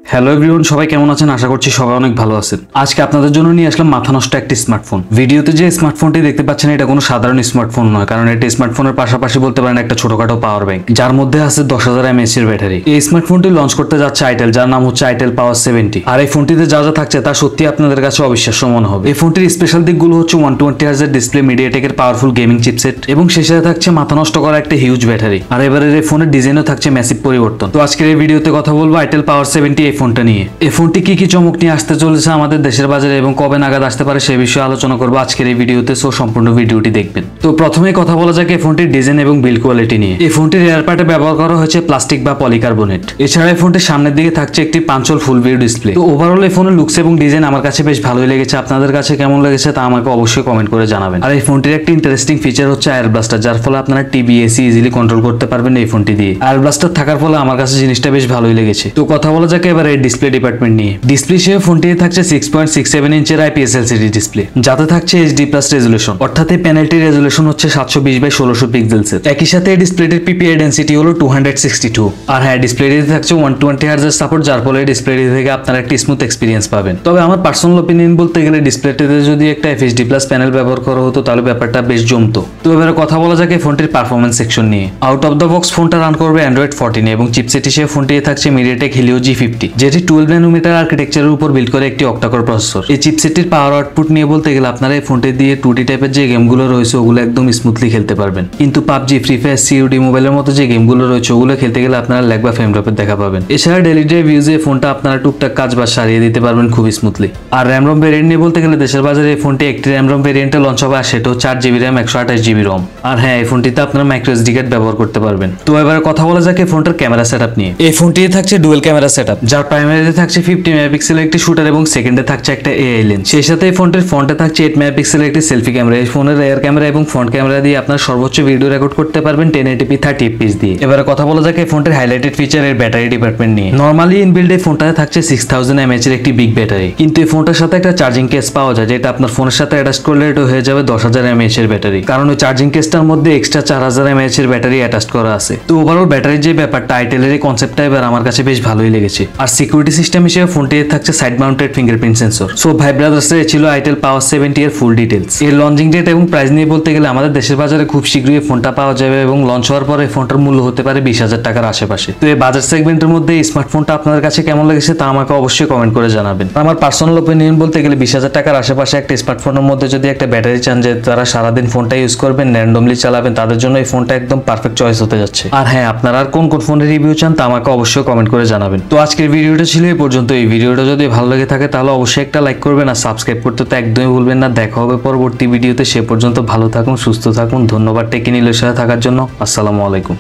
Hello everyone, সবাই কেমন আছেন? আশা করছি সবাই অনেক ভালো আছেন। আজকে আপনাদের জন্য নিয়ে আসলাম মাথা নষ্ট একটি স্মার্টফোন। ভিডিওতে যে স্মার্টফোনটি দেখতে পাচ্ছেন এটা কোনো সাধারণ স্মার্টফোন নয়, কারণ এটা স্মার্টফোনের পাশাপাশি বলতে পারেন একটা ছোটখাটো পাওয়ার ব্যাংক, যার মধ্যে আছে 10,000 mAh এর ব্যাটারি। এই স্মার্টফোনটি লঞ্চ করতে যাচ্ছে আইটেল, যার নাম হচ্ছে আইটেল পাওয়ার 70। আর এই ফোনটিতে যা যা থাকছে তা সত্যি আপনাদের কাছে অবিশ্বাস্য মনে হবে। এই ফোনটির স্পেশাল দিকগুলো হচ্ছে 120 Hz ডিসপ্লে, মিডিয়াটেকের পাওয়ারফুল গেমিং চিপসেট এবং সেই সাথে থাকছে মাথা নষ্ট করা একটা হিউজ ব্যাটারি। আর এবারের এই ফোনের ডিজাইনও থাকছে ম্যাসিভ পরিবর্তন। তো আজকের এই ভিডিওতে কথা বলবো আইটেল পাওয়ার 70 এই ফোনটা নিয়ে। এই ফোনটি কি চমক নিয়ে আসতে চলেছে আমাদের দেশের বাজারে এবং কবে নাগাদ আসতে পারে সে বিষয়ে আলোচনা করবো আজকের এই ভিডিওতে। সো সম্পূর্ণ ভিডিওটি দেখবেন। তো প্রথমেই কথা বলা যাক এই ফোনটির ডিজাইন এবং বিল্ড কোয়ালিটি নিয়ে। এই ফোনটির রেয়ার পার্টে ব্যবহার করা হয়েছে প্লাস্টিক বা পলিকার্বনেট। এছাড়া এই ফোনটির সামনের দিকে থাকছে একটি পাঁচল ফুল ভিউ ডিসপ্লে। তো ওভারঅল এই ফোনের লুকস এবং ডিজাইন আমার কাছে বেশ ভালোই লেগেছে। আপনাদের কাছে কেমন লেগেছে তা আমাকে অবশ্যই কমেন্ট করে জানাবেন। আর এই ফোনটির একটি ইন্টারেস্টিং ফিচার হচ্ছে এয়ার ব্লাস্টার, যার ফলে আপনারা টিভি এসি ইজিলি কন্ট্রোল করতে পারবেন এই ফোনটি দিয়ে। এয়ার ব্লাস্টার থাকার ফলে আমার কাছে জিনিসটা বেশ ভালোই লেগেছে। তো কথা বলা যাক এবার এই ডিসপ্লে ডিপার্টমেন্ট নিয়ে। ডিসপ্লে হিসেবে ফোনটিতে থাকছে 6.67 ইঞ্চের IPS LCD ডিসপ্লে, যাতে থাকছে HD+ রেজুলেশন, অর্থাৎ এই প্যানেলটির রেজুলেশন হচ্ছে 720x1600 পিক্সেলসের। একই সাথে এই ডিসপ্লেটির PPI ডেনসিটি হলো 262। আর হ্যাঁ, ডিসপ্লেটিতে থাকছে 120 Hz সাপোর্ট, যার ফলে ডিসপ্লেটি থেকে আপনারা একটা স্মুথ এক্সপিরিয়েন্স পাবেন। তবে আমার পার্সোনাল অপিনিয়ন বলতে গেলে ডিসপ্লেটিতে যদি একটা FHD+ প্যানেল ব্যবহার করা হতো তাহলে ব্যাপারটা বেশ জমতো। তো এবারে কথা বলা যাক এই ফোনটির পারফরমেন্স সেকশন নিয়ে। আউট অফ দ্য বক্স ফোনটা রান করবে Android 14 এবং চিপসেট হিসেবে ফোনটিতে থাকছে MediaTek Helio G50, যেটি 12 ন্যানোমিটার আর্কিটেকচারের উপর বিল্ড করে একটি অক্টাকোর প্রসেসর। এই চিপসেটটির পাওয়ার আউটপুট নিয়ে বলতে গেলে আপনারা এই ফোনটি দিয়ে 2D টাইপের যে গেমগুলো রয়েছে ওগুলো একদম স্মুথলি খেলতে পারবেন, কিন্তু PUBG, ফ্রি ফায়ার, COD মোবাইলের মতো যে গেমগুলো রয়েছে ওগুলো খেলতে গেলে আপনারা ল্যাগ বা ফ্রেম ড্রপের দেখা পাবেন। এছাড়া ডেইলি ড্রাইভ ইউজে ফোনটা আপনারা টুকটাক কাজ বা সারিয়ে দিতে পারবেন খুব স্মুথলি। আর র্যাম রম ভেরিয়েন্ট নিয়ে বলতে গেলে দেশের বাজারে এই ফোনটি একটি র্যাম রম ভেরিয়েন্টে লঞ্চ হবে, আর সেটা হচ্ছে 8GB র্যাম 128GB রম। আর হ্যাঁ, এই ফোনটিতে আপনারা মাইক্রো SD কার্ড ব্যবহার করতে পারবেন। তো এবারে কথা বলা যাক এই ফোনটার ক্যামেরা সেটআপ নিয়ে। এই ফোনটিতে থাকছে ডুয়াল ক্যামেরা সেটআপ, যার প্রাইমারিতে থাকছে 50 মেগাপিক্সেলের একটি শুটার এবং সেকেন্ডে থাকছে একটা AI লেন্স। সেই সাথে এই ফোনটির ফ্রন্টে থাকছে 8 মেগাপিক্সেলের একটি সেলফি ক্যামেরা। এই ফোনের রিয়ার ক্যামেরা এবং ফ্রন্ট ক্যামেরা দিয়ে আপনার সর্বোচ্চ ভিডিও রেকর্ড করতে পারবেন 1080p 30 fps দিয়ে। এবারে কথা বলা যাক এই ফোনটির হাইলাইটেড ফিচার এর ব্যাটারি ডিপার্টমেন্ট নিয়ে। নরমালি ইনবিল্ড এই ফোনটাতে থাকছে 6000 mAh এর একটি বিগ ব্যাটারি, কিন্তু এই ফোনটার সাথে একটা চার্জিং কেস পাওয়া যায়, যেটা আপনার ফোনের সাথে অ্যাটাচ করলে এটা হয়ে যাবে 10,000 mAh এর ব্যাটারি, কারণ ওই চার্জিং কেসটার মধ্যে এক্সট্রা 4000 mAh এর ব্যাটারি অ্যাটাচ করা আছে। তো ওভারঅল ব্যাটারির যে ব্যাপারটা, আইটেলের এই কনসেপ্টটা এবার আমার কাছে বেশ ভালোই লেগেছে। আর সিকিউরিটি সিস্টেম হিসেবে ফোনটিতে থাকছে side mounted fingerprint sensor. So ভাই ব্রাদার্স, এর ছিল আইটেল পাওয়ার 70 এর ফুল ডিটেলস। এর লঞ্চিং ডেট এবং প্রাইস নিয়ে বলতে গেলে আমাদের দেশের বাজারে খুব শীঘ্রই এই ফোনটা পাওয়া যাবে এবং লঞ্চ হওয়ার পরে ফোনটার মূল্য হতে পারে 20,000 টাকার আশেপাশে। তো এই বাজার সেগমেন্টের মধ্যে এই স্মার্টফোনটা আপনাদের কাছে কেমন লেগেছে তা আমাকে অবশ্যই কমেন্ট করে জানাবেন। আমার পার্সোনাল অপিনিয়ন বলতে গেলে 20,000 টাকার আশেপাশে একটা স্মার্টফোনের মধ্যে যদি একটা ব্যাটারি চান যে তারা সারাদিন ফোনটা ইউজ করবেন, র্যান্ডমলি চালাবেন, তাদের জন্য এই ফোনটা একদম পারফেক্ট চয়েস হতে যাচ্ছে। আর হ্যাঁ, আপনারা আর কোন কোন ফোনের রিভিউ চান তা আমাকে অবশ্যই কমেন্ট করে জানাবেন। তো আজকের ভিডিওটা ছিল এই পর্যন্ত। এই ভিডিওটা যদি ভালো লেগে থাকে তাহলে অবশ্যই একটা লাইক করবেন আর সাবস্ক্রাইব করতে তো একদমই ভুলবেন না। দেখা হবে পরবর্তী ভিডিওতে। সে পর্যন্ত ভালো থাকুন, সুস্থ থাকুন। ধন্যবাদ টেকিনিলের সাথে থাকার জন্য। আসসালামু আলাইকুম।